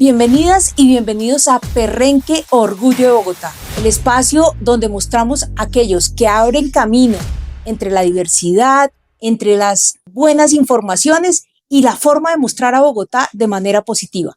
Bienvenidas y bienvenidos a Perrenque Orgullo de Bogotá, el espacio donde mostramos a aquellos que abren camino entre la diversidad, entre las buenas informaciones y la forma de mostrar a Bogotá de manera positiva.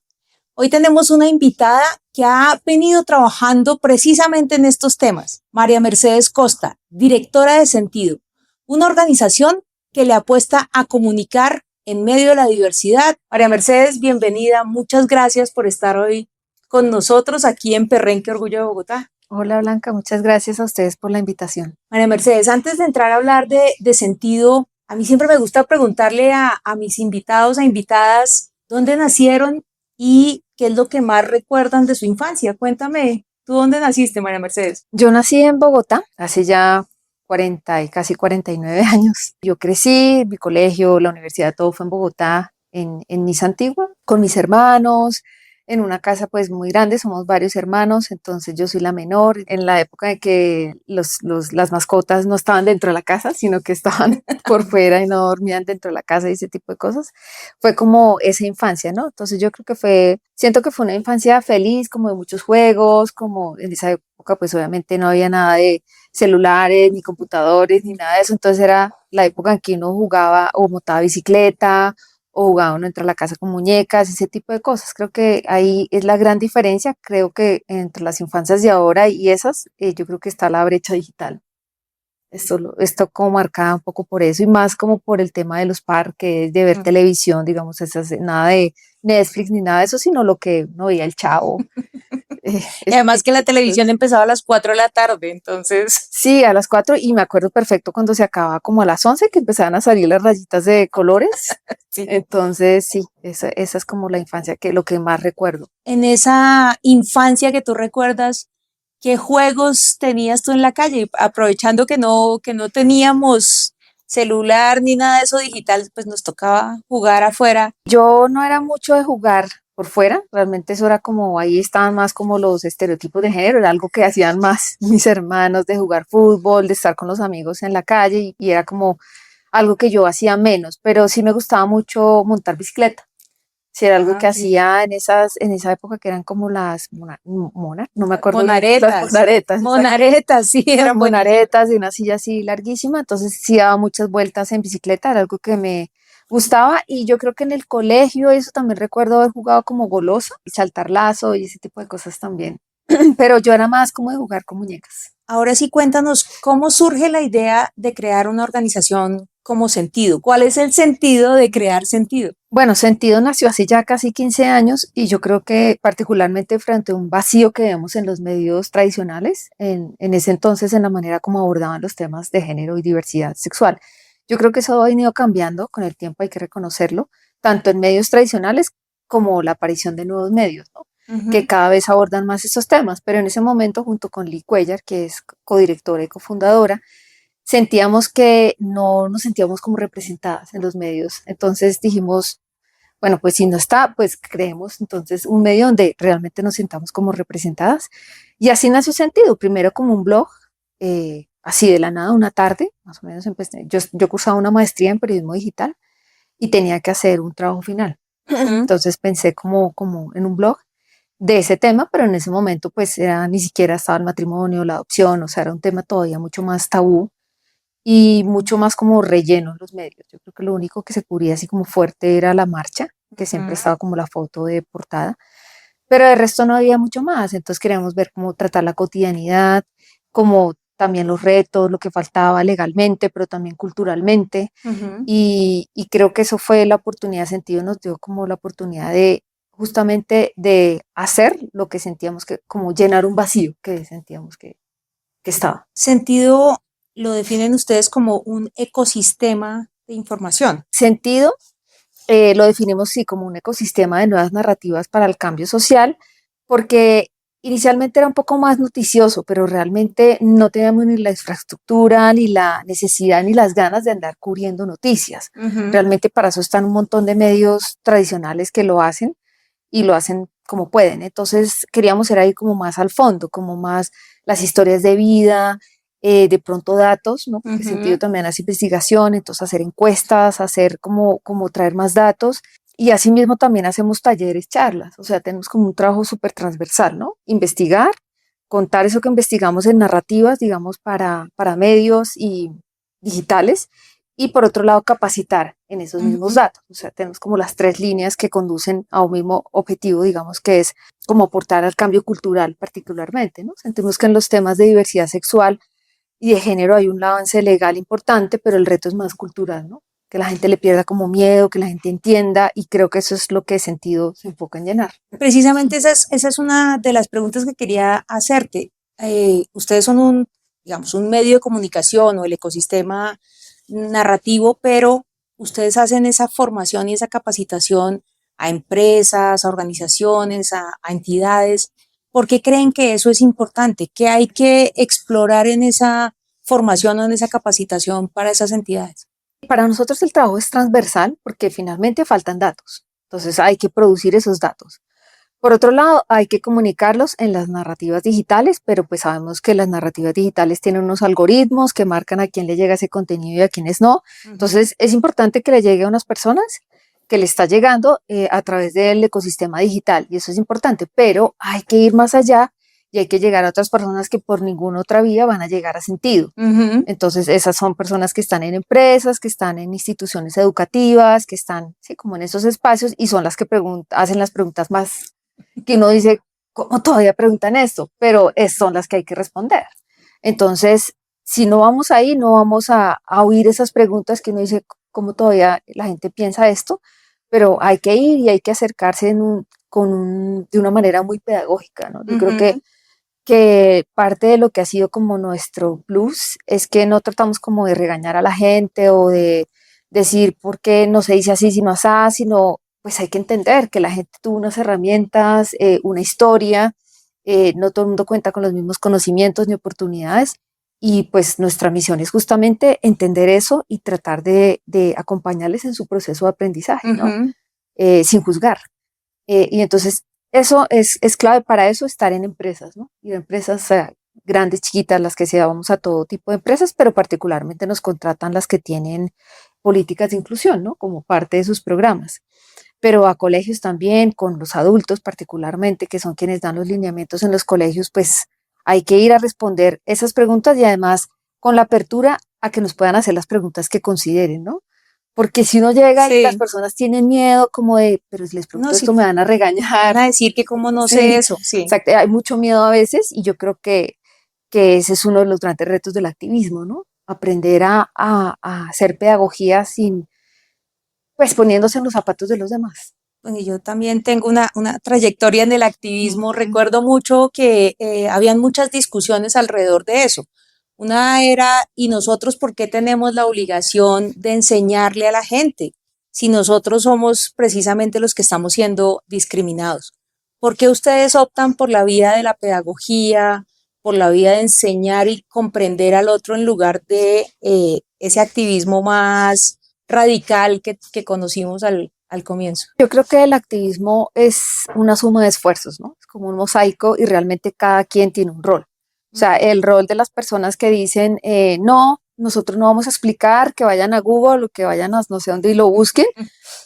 Hoy tenemos una invitada que ha venido trabajando precisamente en estos temas, María Mercedes Costa, directora de Sentido, una organización que le apuesta a comunicar en medio de la diversidad. María Mercedes, bienvenida. Muchas gracias por estar hoy con nosotros aquí en Perrenque Orgullo de Bogotá. Hola Blanca, muchas gracias a ustedes por la invitación. María Mercedes, antes de entrar a hablar de Sentido, a mí siempre me gusta preguntarle a mis invitados, a invitadas, ¿dónde nacieron y qué es lo que más recuerdan de su infancia? Cuéntame, ¿tú dónde naciste, María Mercedes? Yo nací en Bogotá hace ya 40 y casi 49 años. Yo crecí, mi colegio, la universidad, todo fue en Bogotá, en Niza Antigua, con mis hermanos, en una casa pues muy grande, somos varios hermanos, entonces yo soy la menor. En la época de que las mascotas no estaban dentro de la casa, sino que estaban por fuera y no dormían dentro de la casa y ese tipo de cosas, fue como esa infancia, ¿no? Entonces yo creo que siento que fue una infancia feliz, como de muchos juegos, como en esa época pues obviamente no había nada de celulares, ni computadores, ni nada de eso, entonces era la época en que uno jugaba o montaba bicicleta, o jugaba uno entre la casa con muñecas, ese tipo de cosas. Creo que ahí es la gran diferencia, creo que entre las infancias de ahora y esas, yo creo que está la brecha digital. Esto como marcada un poco por eso y más como por el tema de los parques, de ver televisión, digamos, nada de Netflix ni nada de eso, sino lo que uno veía el Chavo. Y además que la televisión empezaba a las 4 de la tarde, entonces... Sí, a las 4 y me acuerdo perfecto cuando se acababa como a las 11 que empezaban a salir las rayitas de colores. Sí. Entonces sí, esa es como la infancia, lo que más recuerdo. En esa infancia que tú recuerdas, ¿qué juegos tenías tú en la calle? Aprovechando que no teníamos celular ni nada de eso digital, pues nos tocaba jugar afuera. Yo no era mucho de jugar por fuera, realmente eso era como, ahí estaban más como los estereotipos de género, era algo que hacían más mis hermanos, de jugar fútbol, de estar con los amigos en la calle y era como algo que yo hacía menos, pero sí me gustaba mucho montar bicicleta. Sí, era algo que hacía en esa época que eran como las no me acuerdo bien, las monaretas. Monaretas, sí, eran monaretas de una silla así larguísima, entonces sí daba muchas vueltas en bicicleta, era algo que me gustaba y yo creo que en el colegio eso también recuerdo haber jugado como golosa y saltar lazo y ese tipo de cosas también, pero yo era más como de jugar con muñecas. Ahora sí, cuéntanos cómo surge la idea de crear una organización como Sentido. ¿Cuál es el sentido de crear Sentido? Bueno, Sentido nació hace ya casi 15 años y yo creo que particularmente frente a un vacío que vemos en los medios tradicionales, en ese entonces en la manera como abordaban los temas de género y diversidad sexual. Yo creo que eso ha venido cambiando con el tiempo, hay que reconocerlo, tanto en medios tradicionales como la aparición de nuevos medios, ¿no? Que cada vez abordan más esos temas, pero en ese momento junto con Lee Cuellar, que es codirectora y cofundadora, sentíamos que no nos sentíamos como representadas en los medios. Entonces dijimos, bueno, pues si no está, pues creemos entonces un medio donde realmente nos sintamos como representadas. Y así nació Sentido, primero como un blog, así de la nada, una tarde, más o menos empecé. Yo cursaba una maestría en periodismo digital y tenía que hacer un trabajo final. Entonces pensé como en un blog de ese tema, pero en ese momento pues ni siquiera estaba el matrimonio, la adopción, o sea, era un tema todavía mucho más tabú y mucho más como relleno en los medios. Yo creo que lo único que se cubría así como fuerte era la marcha, que siempre estaba como la foto de portada, pero de resto no había mucho más. Entonces queríamos ver cómo tratar la cotidianidad, como también los retos, lo que faltaba legalmente, pero también culturalmente. Y creo que eso fue la oportunidad, Sentido nos dio como la oportunidad de justamente de hacer lo que sentíamos que, como llenar un vacío que sentíamos que estaba. Sentido lo definen ustedes como un ecosistema de información. Sentido lo definimos sí como un ecosistema de nuevas narrativas para el cambio social, porque inicialmente era un poco más noticioso, pero realmente no teníamos ni la infraestructura, ni la necesidad, ni las ganas de andar cubriendo noticias. Realmente para eso están un montón de medios tradicionales que lo hacen y lo hacen como pueden. Entonces queríamos ir ahí como más al fondo, como más las historias de vida, de pronto datos, ¿no? Porque Sentido también hace investigación, entonces hacer encuestas, hacer como traer más datos Y asimismo también hacemos talleres, charlas, o sea, tenemos como un trabajo súper transversal, ¿no? Investigar, contar eso que investigamos en narrativas, digamos, para medios y digitales, y por otro lado capacitar en esos mismos Ujú. datos. O sea, tenemos como las tres líneas que conducen a un mismo objetivo, digamos, que es como aportar al cambio cultural particularmente, ¿no? Sentimos que en los temas de diversidad sexual y de género hay un avance legal importante, pero el reto es más cultural, ¿no? Que la gente le pierda como miedo, que la gente entienda, y creo que eso es lo que Sentido se enfoca en llenar. Precisamente esa es una de las preguntas que quería hacerte. Ustedes son digamos, un medio de comunicación o el ecosistema narrativo, pero ustedes hacen esa formación y esa capacitación a empresas, a organizaciones, a entidades. ¿Por qué creen que eso es importante? ¿Qué hay que explorar en esa formación o en esa capacitación para esas entidades? Para nosotros el trabajo es transversal porque finalmente faltan datos. Entonces hay que producir esos datos. Por otro lado, hay que comunicarlos en las narrativas digitales, pero pues sabemos que las narrativas digitales tienen unos algoritmos que marcan a quién le llega ese contenido y a quiénes no. Ujú. Entonces es importante que le llegue a unas personas que le está llegando a través del ecosistema digital y eso es importante, pero hay que ir más allá y hay que llegar a otras personas que por ninguna otra vía van a llegar a Sentido. Ujú. Entonces, esas son personas que están en empresas, que están en instituciones educativas, que están, sí, como en esos espacios y son las que hacen las preguntas más que uno dice, ¿cómo todavía preguntan esto? Pero son las que hay que responder. Entonces, si no vamos ahí, no vamos a oír esas preguntas que uno dice, ¿cómo todavía la gente piensa esto? Pero hay que ir y hay que acercarse de una manera muy pedagógica, ¿no? Yo creo Ujú. que parte de lo que ha sido como nuestro plus es que no tratamos como de regañar a la gente o de decir por qué no se dice así sino así, sino pues hay que entender que la gente tuvo unas herramientas, una historia, no todo el mundo cuenta con los mismos conocimientos ni oportunidades y pues nuestra misión es justamente entender eso y tratar de acompañarles en su proceso de aprendizaje, ¿no? Ujú. Sin juzgar. Y entonces eso es clave para eso, estar en empresas, ¿no? Y empresas grandes, chiquitas, las que sea, vamos a todo tipo de empresas, pero particularmente nos contratan las que tienen políticas de inclusión, ¿no? Como parte de sus programas. Pero a colegios también, con los adultos particularmente, que son quienes dan los lineamientos en los colegios, pues hay que ir a responder esas preguntas y además con la apertura a que nos puedan hacer las preguntas que consideren, ¿no? Porque si uno llega y las Sí. personas tienen miedo, como de, pero si les No, pregunto sí, esto me van a van regañar. a decir que cómo no sé Sí, eso, sí. exacto. Hay mucho miedo a veces y yo creo que ese es uno de los grandes retos del activismo, ¿no? Aprender a hacer pedagogía sin, pues poniéndose en los zapatos de los demás. Bueno, yo también tengo una trayectoria en el activismo. Ujú. Recuerdo mucho que habían muchas discusiones alrededor de eso. Una era, ¿y nosotros por qué tenemos la obligación de enseñarle a la gente si nosotros somos precisamente los que estamos siendo discriminados? ¿Por qué ustedes optan por la vía de la pedagogía, por la vía de enseñar y comprender al otro en lugar de ese activismo más radical que conocimos al comienzo? Yo creo que el activismo es una suma de esfuerzos, ¿no? Es como un mosaico y realmente cada quien tiene un rol. O sea, Ujú. el rol de las personas que dicen, no, nosotros no vamos a explicar, que vayan a Google o que vayan a no sé dónde y lo busquen,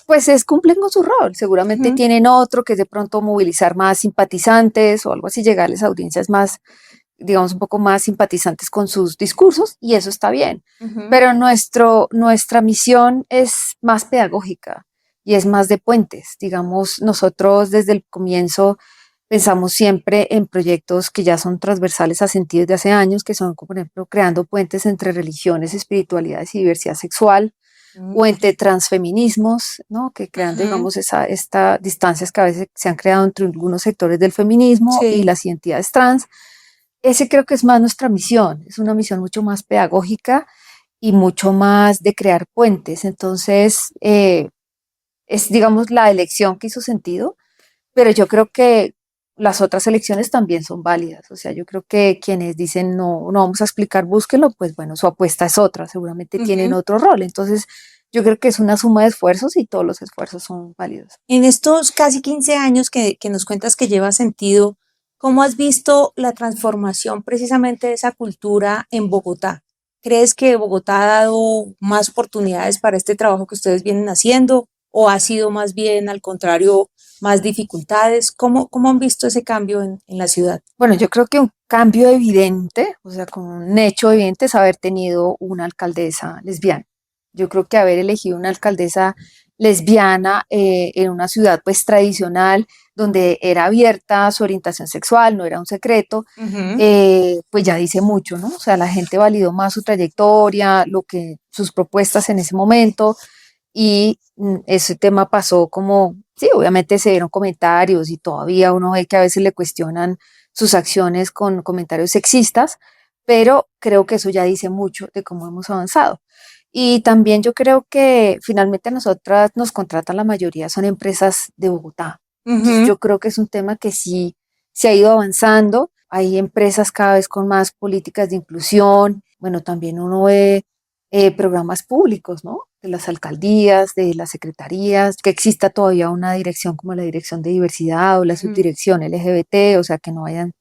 pues cumplen con su rol. Seguramente Ujú. tienen otro que es de pronto movilizar más simpatizantes o algo así, llegarles a audiencias más, digamos, un poco más simpatizantes con sus discursos y eso está bien. Ujú. Pero nuestra misión es más pedagógica y es más de puentes. Digamos, nosotros desde el comienzo pensamos siempre en proyectos que ya son transversales a sentidos de hace años, que son, como, por ejemplo, creando puentes entre religiones, espiritualidades y diversidad sexual, o Ujú. entre transfeminismos, ¿no? Que creando, Ujú. digamos, estas distancias que a veces se han creado entre algunos sectores del feminismo y Sí. las identidades trans. Ese creo que es más nuestra misión, es una misión mucho más pedagógica y mucho más de crear puentes. Entonces, es, digamos, la elección que hizo sentido, pero yo creo que las otras elecciones también son válidas. O sea, yo creo que quienes dicen no, no vamos a explicar, búsquenlo, pues bueno, su apuesta es otra, seguramente tienen Ujú. otro rol. Entonces, yo creo que es una suma de esfuerzos y todos los esfuerzos son válidos. En estos casi 15 años que nos cuentas que lleva sentido, ¿cómo has visto la transformación precisamente de esa cultura en Bogotá? ¿Crees que Bogotá ha dado más oportunidades para este trabajo que ustedes vienen haciendo? ¿O ha sido más bien, al contrario, más dificultades? ¿Cómo han visto ese cambio en la ciudad? Bueno, yo creo que un cambio evidente, o sea, como un hecho evidente es haber tenido una alcaldesa lesbiana. Yo creo que haber elegido una alcaldesa lesbiana en una ciudad pues tradicional, donde era abierta su orientación sexual, no era un secreto, Ujú. pues ya dice mucho, ¿no? O sea, la gente validó más su trayectoria, lo que sus propuestas en ese momento, y ese tema pasó como, sí, obviamente se dieron comentarios y todavía uno ve que a veces le cuestionan sus acciones con comentarios sexistas, pero creo que eso ya dice mucho de cómo hemos avanzado. Y también yo creo que finalmente a nosotras nos contratan la mayoría, son empresas de Bogotá. Entonces Ujú. yo creo que es un tema que sí se ha ido avanzando. Hay empresas cada vez con más políticas de inclusión. Bueno, también uno ve programas públicos, ¿no? De las alcaldías, de las secretarías, que exista todavía una dirección como la Dirección de Diversidad o la Ujú. Subdirección LGBT, o sea, que no haya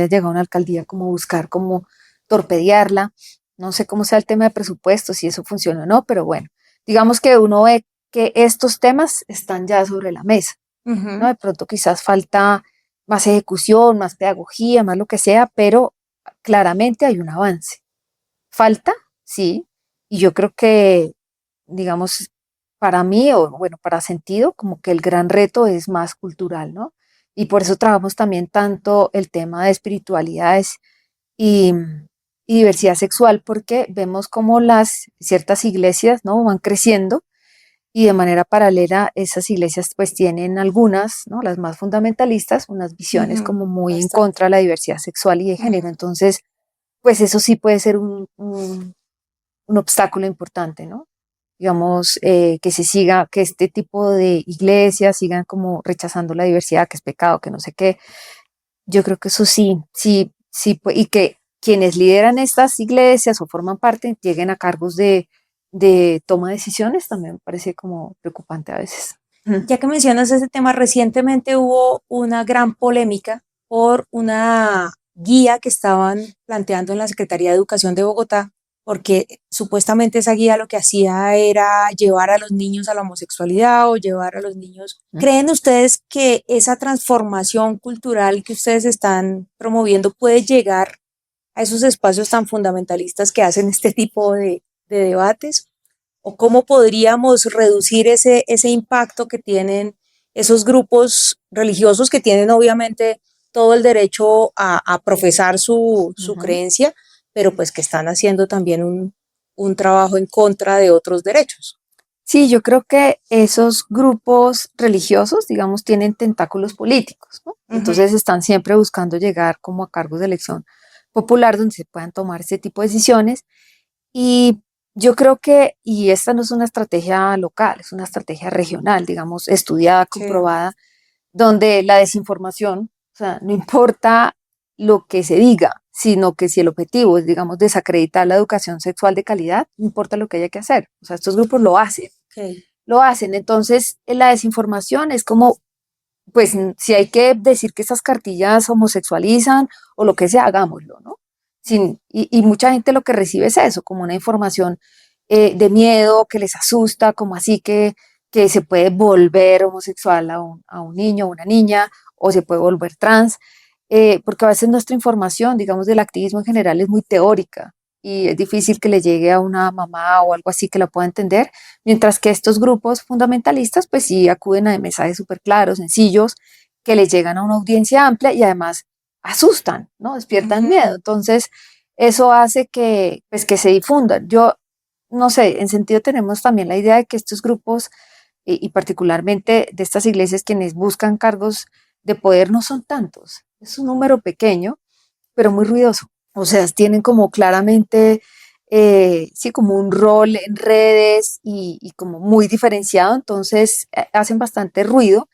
llegado a una alcaldía como buscar como torpedearla. No sé cómo sea el tema de presupuestos, si eso funciona o no, pero bueno, digamos que uno ve que estos temas están ya sobre la mesa, ¿no? Ujú. De pronto quizás falta más ejecución, más pedagogía, más lo que sea, pero claramente hay un avance. Falta, sí, y yo creo que, digamos, para mí, o bueno, para sentido, como que el gran reto es más cultural, ¿no? Y por eso trabajamos también tanto el tema de espiritualidades y, y diversidad sexual, porque vemos como las ciertas iglesias, ¿no? Van creciendo y de manera paralela esas iglesias pues tienen algunas, ¿no? Las más fundamentalistas, unas visiones Ujú. como muy en Bastante. contra de la diversidad sexual y de género. Ujú. Entonces, pues eso sí puede ser un obstáculo importante, ¿no? Digamos, que se siga, que este tipo de iglesias sigan como rechazando la diversidad, que es pecado, que no sé qué. Yo creo que eso sí, sí, sí, y que quienes lideran estas iglesias o forman parte lleguen a cargos de toma de decisiones también me parece como preocupante a veces. Ya que mencionas ese tema, recientemente hubo una gran polémica por una guía que estaban planteando en la Secretaría de Educación de Bogotá, porque supuestamente esa guía lo que hacía era llevar a los niños a la homosexualidad o llevar a los niños. ¿Creen ustedes que esa transformación cultural que ustedes están promoviendo puede llegar a esos espacios tan fundamentalistas que hacen este tipo de debates? ¿O cómo podríamos reducir ese impacto que tienen esos grupos religiosos que tienen obviamente todo el derecho a profesar su Ujú. creencia, pero pues que están haciendo también un trabajo en contra de otros derechos? Sí, yo creo que esos grupos religiosos, digamos, tienen tentáculos políticos, ¿no? Ujú. Entonces están siempre buscando llegar como a cargos de elección popular donde se puedan tomar ese tipo de decisiones. Y yo creo que, y esta no es una estrategia local, es una estrategia regional, digamos, estudiada, Sí. comprobada, donde la desinformación, o sea, no importa lo que se diga, sino que si el objetivo es, digamos, desacreditar la educación sexual de calidad, no importa lo que haya que hacer. O sea, estos grupos lo hacen, Okay. lo hacen. Entonces, la desinformación es como, pues, si hay que decir que estas cartillas homosexualizan o lo que sea, hagámoslo, ¿no? Y mucha gente lo que recibe es eso, como una información de miedo, que les asusta, como así que se puede volver homosexual a un niño o una niña, o se puede volver trans, porque a veces nuestra información, digamos, del activismo en general es muy teórica y es difícil que le llegue a una mamá o algo así que la pueda entender, mientras que estos grupos fundamentalistas, pues sí acuden a mensajes súper claros, sencillos, que les llegan a una audiencia amplia y además asustan, ¿no? Despiertan Ujú. miedo. Entonces, eso hace que, pues, que se difundan. Yo, no sé, en sentido tenemos también la idea de que estos grupos, y particularmente de estas iglesias, quienes buscan cargos de poder, no son tantos. Es un número pequeño, pero muy ruidoso. O sea, tienen como claramente, sí, como un rol en redes y como muy diferenciado, entonces hacen bastante ruido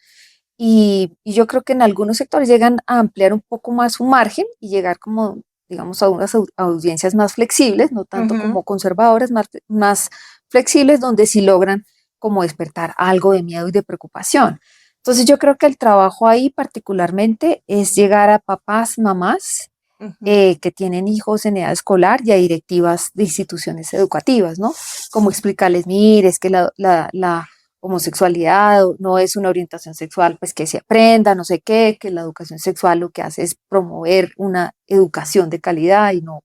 y yo creo que en algunos sectores llegan a ampliar un poco más su margen y llegar como, digamos, a unas audiencias más flexibles, no tanto Ujú. como conservadoras, más flexibles, donde sí logran como despertar algo de miedo y de preocupación. Entonces yo creo que el trabajo ahí particularmente es llegar a papás, mamás Ujú. que tienen hijos en edad escolar y a directivas de instituciones educativas, ¿no? Como explicarles, mire, es que la homosexualidad, no es una orientación sexual, pues que se aprenda, no sé qué, que la educación sexual lo que hace es promover una educación de calidad y no,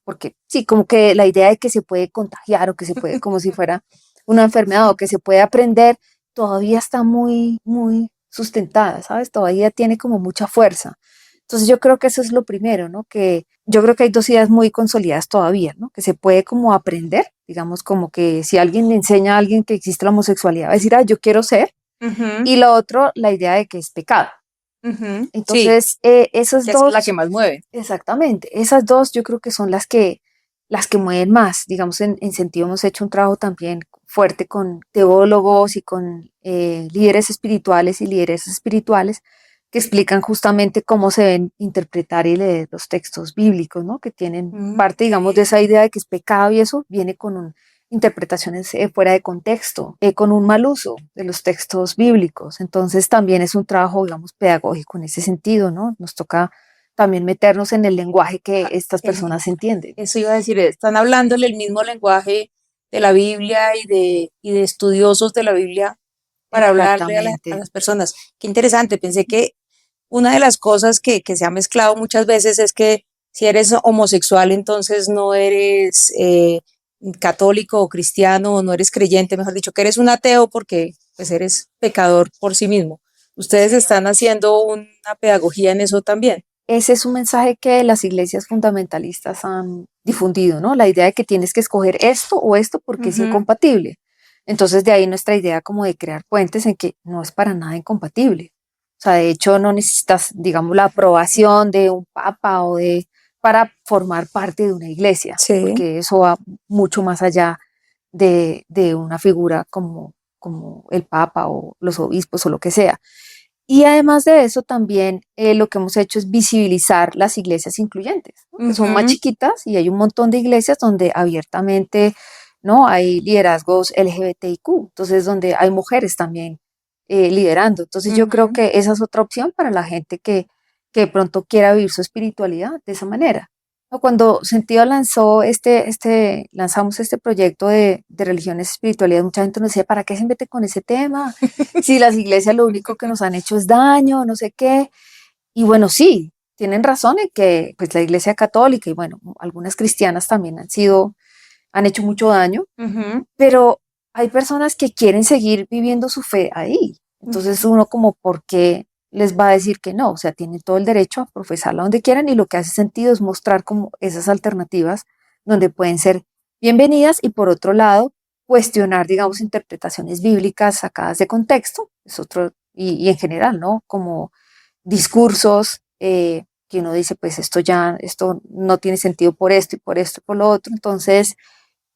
porque sí, como que la idea de que se puede contagiar o que se puede, como si fuera una enfermedad o que se puede aprender, todavía está muy, muy sustentada, ¿sabes? Todavía tiene como mucha fuerza. Entonces yo creo que eso es lo primero, ¿no? Que yo creo que hay dos ideas muy consolidadas todavía, ¿no? Que se puede como aprender, digamos como que si alguien le enseña a alguien que existe la homosexualidad, va a decir, ah, yo quiero ser, Ujú, y lo otro, la idea de que es pecado. ujú. Sí, Entonces, esas que es la que dos, más mueve. exactamente, esas dos yo creo que son las que mueven más. Digamos, en sentido hemos hecho un trabajo también fuerte con teólogos y con líderes espirituales y líderes espirituales que explican justamente cómo se deben interpretar y leer los textos bíblicos, ¿no? Que tienen parte, digamos, de esa idea de que es pecado y eso viene con interpretaciones fuera de contexto, con un mal uso de los textos bíblicos. Entonces también es un trabajo, digamos, pedagógico en ese sentido, ¿no? Nos toca también meternos en el lenguaje que estas Eh, personas entienden. Eso iba a decir, están hablándole el mismo lenguaje de la Biblia y de estudiosos de la Biblia para hablarle a Exactamente. las personas. Qué interesante, pensé que una de las cosas que se ha mezclado muchas veces es que si eres homosexual, entonces no eres católico o cristiano o no eres creyente, mejor dicho, que eres un ateo porque pues eres pecador por sí mismo. Ustedes están haciendo una pedagogía en eso también. Ese es un mensaje que las iglesias fundamentalistas han difundido, ¿no? La idea de que tienes que escoger esto o esto porque es Ujú, incompatible. Entonces de ahí nuestra idea como de crear puentes en que no es para nada incompatible. O sea, de hecho no necesitas, digamos, la aprobación de un papa para formar parte de una iglesia, sí. porque eso va mucho más allá de una figura como el papa o los obispos o lo que sea. Y además de eso, también lo que hemos hecho es visibilizar las iglesias incluyentes, ¿no? Que son más Ujú, chiquitas y hay un montón de iglesias donde abiertamente, ¿no? Hay liderazgos LGBTIQ, entonces donde hay mujeres también liderando. Entonces yo creo ujú. que esa es otra opción para la gente que de pronto quiera vivir su espiritualidad de esa manera. ¿No? Cuando Sentido lanzamos este proyecto de religiones y espiritualidad, mucha gente nos decía, ¿para qué se mete con ese tema? Si las iglesias lo único que nos han hecho es daño, no sé qué. Y bueno, sí, tienen razón en que pues la iglesia católica y bueno, algunas cristianas también han hecho mucho daño, Ujú, pero hay personas que quieren seguir viviendo su fe ahí. Entonces ujú. uno como, ¿por qué les va a decir que no? O sea, tienen todo el derecho a profesarla donde quieran y lo que hace sentido es mostrar como esas alternativas donde pueden ser bienvenidas y por otro lado, cuestionar, digamos, interpretaciones bíblicas sacadas de contexto, es otro, y en general, ¿no? Como discursos que uno dice, pues esto no tiene sentido por esto y por esto y por lo otro. Entonces,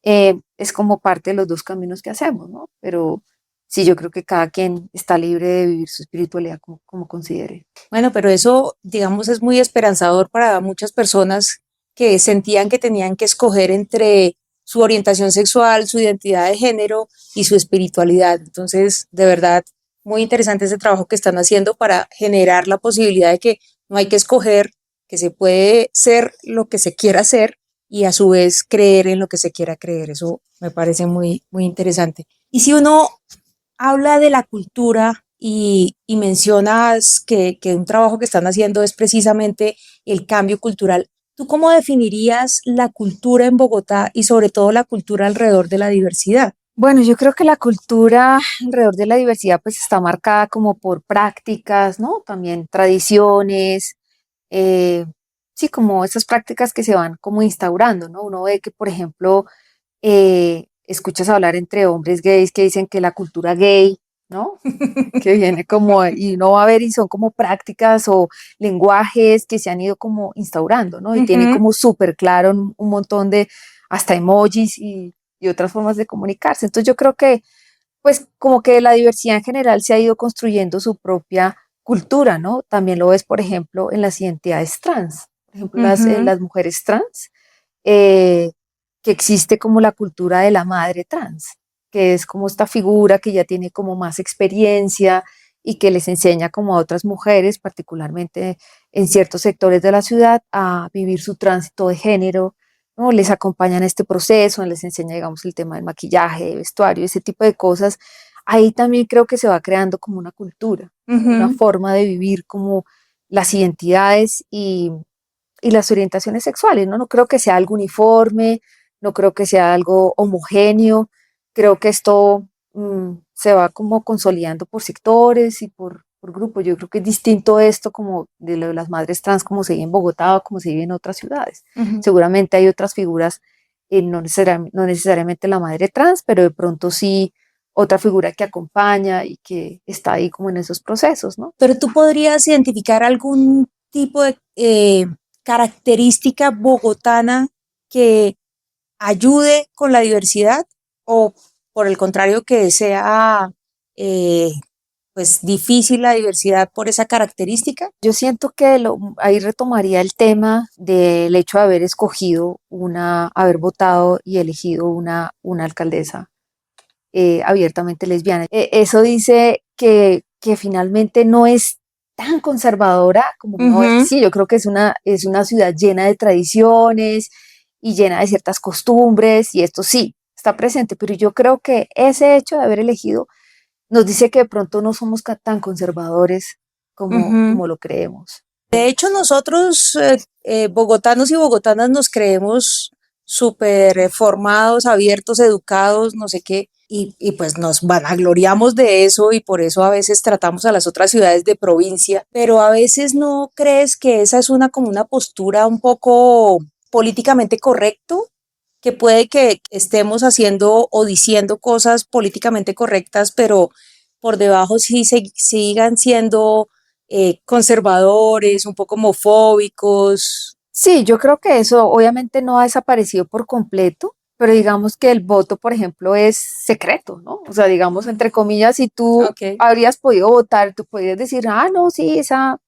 es como parte de los dos caminos que hacemos, ¿no? Pero sí, yo creo que cada quien está libre de vivir su espiritualidad como considere. Bueno, pero eso, digamos, es muy esperanzador para muchas personas que sentían que tenían que escoger entre su orientación sexual, su identidad de género y su espiritualidad. Entonces, de verdad, muy interesante ese trabajo que están haciendo para generar la posibilidad de que no hay que escoger, que se puede ser lo que se quiera ser y a su vez creer en lo que se quiera creer. Eso me parece muy, muy interesante. Y si uno habla de la cultura y mencionas que un trabajo que están haciendo es precisamente el cambio cultural. ¿Tú cómo definirías la cultura en Bogotá y sobre todo la cultura alrededor de la diversidad? Bueno, yo creo que la cultura alrededor de la diversidad pues está marcada como por prácticas, ¿no? También tradiciones, eh, sí, como esas prácticas que se van como instaurando, ¿no? Uno ve que, por ejemplo, escuchas hablar entre hombres gays que dicen que la cultura gay, ¿no? Que viene como, y uno va a ver y son como prácticas o lenguajes que se han ido como instaurando, ¿no? Y tienen Ujú. como súper claro un montón de hasta emojis y otras formas de comunicarse. Entonces yo creo que pues como que la diversidad en general se ha ido construyendo su propia cultura, ¿no? También lo ves, por ejemplo, en las identidades trans, por ejemplo, en Ujú, las mujeres trans, eh, que existe como la cultura de la madre trans, que es como esta figura que ya tiene como más experiencia y que les enseña como a otras mujeres, particularmente en ciertos sectores de la ciudad, a vivir su tránsito de género, ¿no? Les acompaña en este proceso, les enseña, digamos, el tema del maquillaje, de vestuario, ese tipo de cosas, ahí también creo que se va creando como una cultura, una forma de vivir como las identidades y las orientaciones sexuales, ¿no? No creo que sea algo uniforme, no creo que sea algo homogéneo, creo que esto se va como consolidando por sectores y por grupos. Yo creo que es distinto esto como de lo de las madres trans como se vive en Bogotá o como se vive en otras ciudades. Ujú. Seguramente hay otras figuras, no necesariamente la madre trans, pero de pronto sí otra figura que acompaña y que está ahí como en esos procesos, ¿no? Pero tú podrías identificar algún tipo de característica bogotana que ayude con la diversidad o por el contrario que sea eh, pues difícil la diversidad por esa característica. Yo siento que ahí retomaría el tema del hecho de haber escogido haber votado y elegido una alcaldesa abiertamente lesbiana. Eso dice que finalmente no es tan conservadora como uno ve. Ujú. Sí, yo creo que es una ciudad llena de tradiciones y llena de ciertas costumbres y esto sí está presente, pero yo creo que ese hecho de haber elegido nos dice que de pronto no somos tan conservadores Ujú. como lo creemos. De hecho, nosotros, bogotanos y bogotanas, nos creemos súper formados, abiertos, educados, no sé qué, y pues nos vanagloriamos de eso y por eso a veces tratamos a las otras ciudades de provincia, pero a veces no crees que esa es una como una postura un poco políticamente correcto, que puede que estemos haciendo o diciendo cosas políticamente correctas, pero por debajo sí sigan siendo conservadores, un poco homofóbicos. Sí, yo creo que eso obviamente no ha desaparecido por completo, pero digamos que el voto, por ejemplo, es secreto, ¿no? O sea, digamos, entre comillas, si tú Ok, habrías podido votar, tú podrías decir, ah, no, sí, esa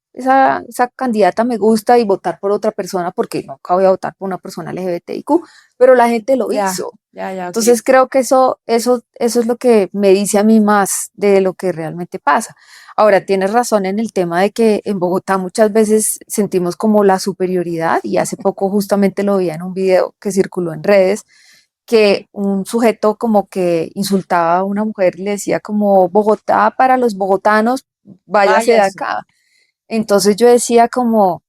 candidata me gusta y votar por otra persona, porque nunca voy a votar por una persona LGBTIQ, pero la gente lo ya, hizo. ya, ok. Entonces creo que eso es lo que me dice a mí más de lo que realmente pasa. Ahora, tienes razón en el tema de que en Bogotá muchas veces sentimos como la superioridad y hace poco justamente lo vi en un video que circuló en redes que un sujeto como que insultaba a una mujer y le decía como Bogotá para los bogotanos, váyase de Váyase. acá. Entonces yo decía como,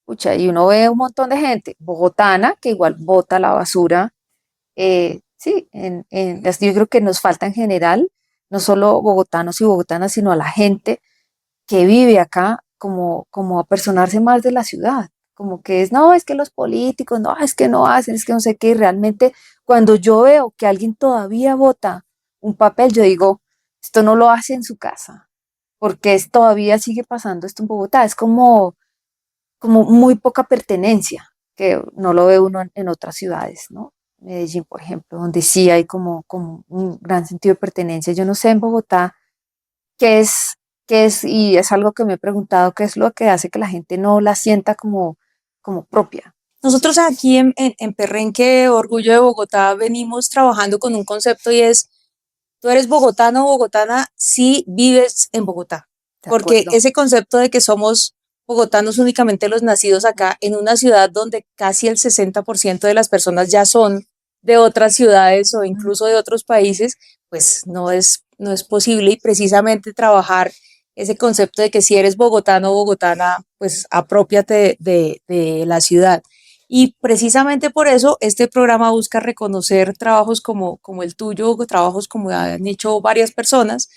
pucha, y uno ve un montón de gente bogotana que igual bota la basura sí, yo creo que nos falta en general, no solo bogotanos y bogotanas, sino a la gente que vive acá, como apersonarse más de la ciudad, como que es, no, es que los políticos, no, es que no hacen, es que no sé qué, y realmente cuando yo veo que alguien todavía vota un papel, yo digo, esto no lo hace en su casa, porque todavía sigue pasando esto en Bogotá, es como muy poca pertenencia, que no lo ve uno en otras ciudades, ¿no? Medellín, por ejemplo, donde sí hay como un gran sentido de pertenencia. Yo no sé en Bogotá qué es, y es algo que me he preguntado, qué es lo que hace que la gente no la sienta como propia. Nosotros aquí en Perrenque, Orgullo de Bogotá, venimos trabajando con un concepto y es, tú eres bogotano o bogotana si vives en Bogotá, De porque acuerdo. ese concepto de que somos bogotanos únicamente los nacidos acá en una ciudad donde casi el 60% de las personas ya son de otras ciudades o Mm. incluso de otros países, pues no es posible y precisamente trabajar ese concepto de que si eres bogotano o bogotana, pues apropiate de la ciudad. Y precisamente por eso este programa busca reconocer trabajos como el tuyo, trabajos como han hecho varias personas,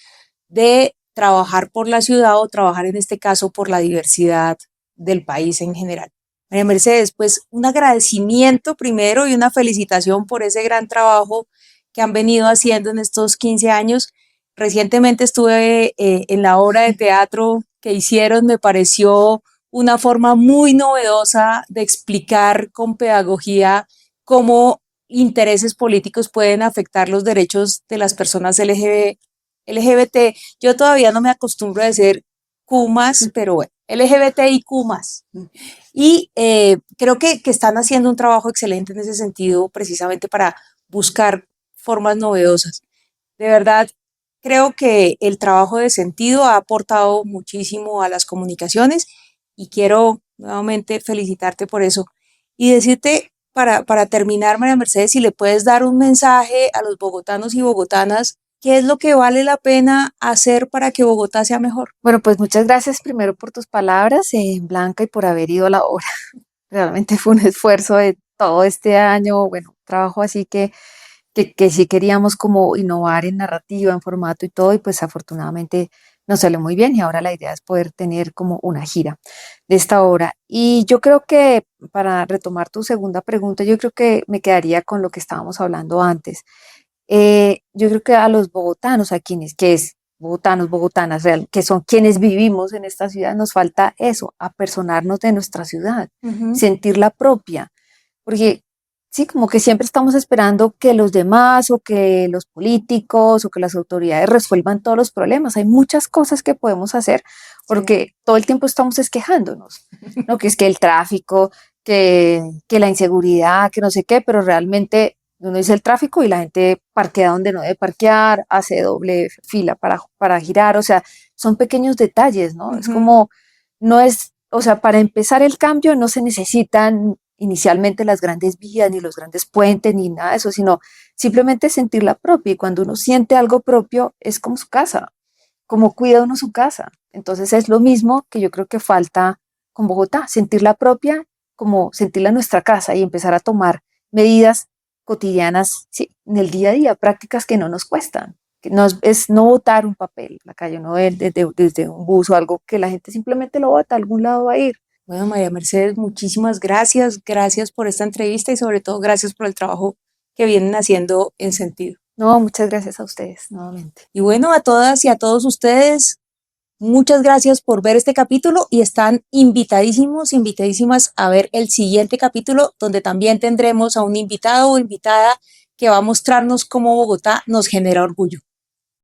de trabajar por la ciudad o trabajar en este caso por la diversidad del país en general. María Mercedes, pues un agradecimiento primero y una felicitación por ese gran trabajo que han venido haciendo en estos 15 años. Recientemente estuve en la obra de teatro que hicieron, me pareció una forma muy novedosa de explicar con pedagogía cómo intereses políticos pueden afectar los derechos de las personas LGBT. Yo todavía no me acostumbro a decir Q+, pero bueno, LGBTIQ+. Y creo que están haciendo un trabajo excelente en ese sentido, precisamente para buscar formas novedosas. De verdad, creo que el trabajo de sentido ha aportado muchísimo a las comunicaciones y quiero nuevamente felicitarte por eso y decirte para terminar, María Mercedes, si le puedes dar un mensaje a los bogotanos y bogotanas ¿qué es lo que vale la pena hacer para que Bogotá sea mejor? Bueno, pues muchas gracias primero por tus palabras, Blanca, y por haber ido a la obra. Realmente fue un esfuerzo de todo este año, bueno, un trabajo así que sí queríamos como innovar en narrativa, en formato y todo, y pues afortunadamente nos salió muy bien y ahora la idea es poder tener como una gira de esta obra. Y yo creo que para retomar tu segunda pregunta, yo creo que me quedaría con lo que estábamos hablando antes. Yo creo que a los bogotanos, a quienes, que es bogotanos, bogotanas, real, que son quienes vivimos en esta ciudad, nos falta eso, apersonarnos de nuestra ciudad, Ujú. sentirla propia, porque sí, como que siempre estamos esperando que los demás o que los políticos o que las autoridades resuelvan todos los problemas. Hay muchas cosas que podemos hacer Sí. porque todo el tiempo estamos quejándonos, ¿no? Que es que el tráfico, que la inseguridad, que no sé qué, pero realmente uno dice el tráfico y la gente parquea donde no debe parquear, hace doble fila para girar, o sea, son pequeños detalles, ¿no? Es Ujú. como, no es, o sea, para empezar el cambio no se necesitan inicialmente las grandes vías, ni los grandes puentes, ni nada de eso, sino simplemente sentirla propia. Y cuando uno siente algo propio, es como su casa, como cuida uno su casa. Entonces es lo mismo que yo creo que falta con Bogotá, sentirla propia, como sentirla en nuestra casa y empezar a tomar medidas cotidianas, sí, en el día a día, prácticas que no nos cuestan. Que no es no botar un papel en la calle, no desde un bus o algo que la gente simplemente lo bota, a algún lado va a ir. Bueno, María Mercedes, muchísimas gracias. Gracias por esta entrevista y sobre todo gracias por el trabajo que vienen haciendo en sentido. No, muchas gracias a ustedes nuevamente. Y bueno, a todas y a todos ustedes, muchas gracias por ver este capítulo y están invitadísimos, invitadísimas a ver el siguiente capítulo donde también tendremos a un invitado o invitada que va a mostrarnos cómo Bogotá nos genera orgullo.